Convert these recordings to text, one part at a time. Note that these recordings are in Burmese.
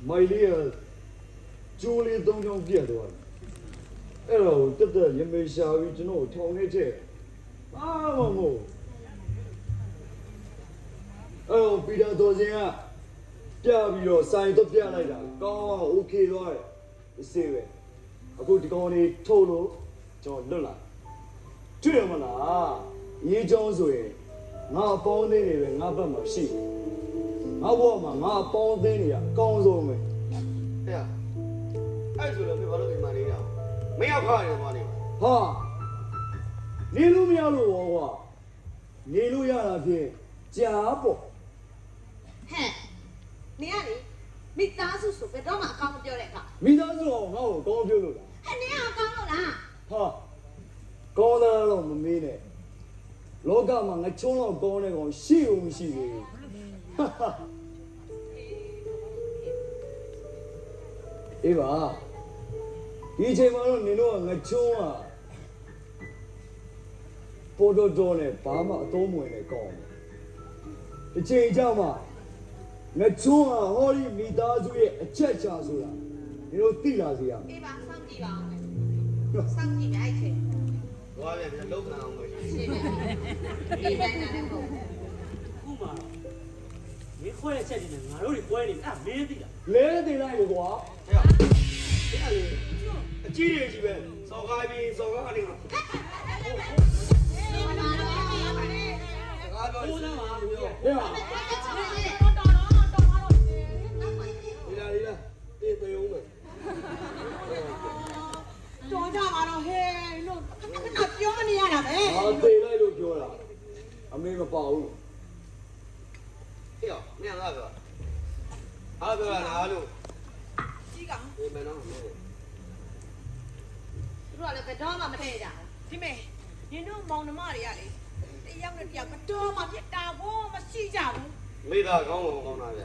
မိုင်လေးကကျိုးလေး3ချောင်းပြတ်သွားတယ်အဲ့တော့တက်တက်ရမေရှာပြီးကျွန်တော်ထောင်နေချက်ဘာမှမဟုတ်အဲ့တော့ပီတာတော်စင်ကပြပြီးတော့ဆိုင်တော့ပြလိုက်တာကောင်းအောင်โอเคသွားတယ်အစေပဲအခုဒီကောင်လေးထုတ်လို့ကျွန်တော်လွတ်လာတွေ့ရမလားရေးချောင်းဆိုရင်ငါအပေါင်းအသင်းတွေပဲငါဘက်မှာရှိငါဘဝမှာငါအပေါင်းအသင်းတွေကအကောင်းဆုံးပဲဟဲ့အဲ့ဆိုတော့မင်းဘာလို့အိမ်မှာနေတာမင်းရောက်ခါရတယ်သွားနေပါဟာနေလို့မရလို့ဘောကွာနေလို့ရတာဖြင့်ကြာပေါ့ဟဲ့နေရလေမိသားစုဆိုဘယ်တော့မှအကောင်းမပြောတဲ့အခါမိသားစုအောင်ငါ့ကိုကောင်းပြောလို့လားဟဲ့နေကအကောင်းလို့လားဟာကောင်းတယ်တော့မမေးနဲ့လောကမှာငါချုံးတော့ကောင်းတဲ့ကောင်ရှိဦးမရှိသေးဘူးအေးပါဒီအချိန်မှာတော့နင်တို့ကငါချုံးอ่ะပေါ်တော်နဲ့ဘာမှအသုံးမဝင်နဲ့ကောင်းတယ်ဒီချိန်ကြမှာငါချုံးอ่ะဟောဒီမိသားစုရဲ့အချက်ချဆိုတာနင်တို့သိလာစေရမယ်အေးပါစောင့်ကြည့်ပါဦးမယ်စောင့်ကြည့်လိုက်ခဲ့သွားပြန်ပြန်လောက်ခံအောင်ပဲရှင်းတယ်ဒီတိုင်းနဲ့ပေါ့ခုမှမင်းခွဲတဲ့ချက်တွေနဲ့ငါတို့တွေကွဲနေပြီအဲ့မင်းသိလားလဲတင်လိုက်လေကွာဟဲ့အဲ့လေအကြီးတွေကြီးပဲစော်ကားပြီးစော်ကားကနေစကားပြောကိုယ်သားပါပြောဟဲ့ပါဒီလားဒီလားတေးသေးအောင်မယ်တော်ကြပါတော့ဟဲ့လို့ခဏပြောနေရတာပဲဟာသေလိုက်လို့ပြောတာအမေမပါဘူးဟဲ့မင်းငါပြောအားပြောတာလားလို့ကြီးကဒီမနော်သူတို့ကလည်းဘယ်တော့မှမထည့်ကြဘူးဒီမဲ့နင်တို့မောင်နှမတွေကလေတယောက်နဲ့တယောက်ဘယ်တော့မှပြစ်တာဘောမရှိကြဘူးမိသားကောင်းမကောင်းတာဗျ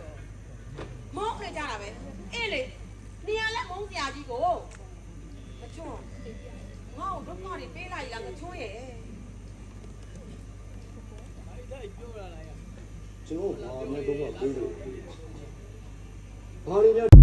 မောင်းနေကြတာပဲအေးလေနေရာလက်မုန်းစရာကြီးကိုမချွန်းငါ့ကိုဒုက္ခတွေပေးလိုက်လားမချွန်းရဲ့ကျွန်တော်ဘာမှတော့မပြေးလို့ဘာတွေများ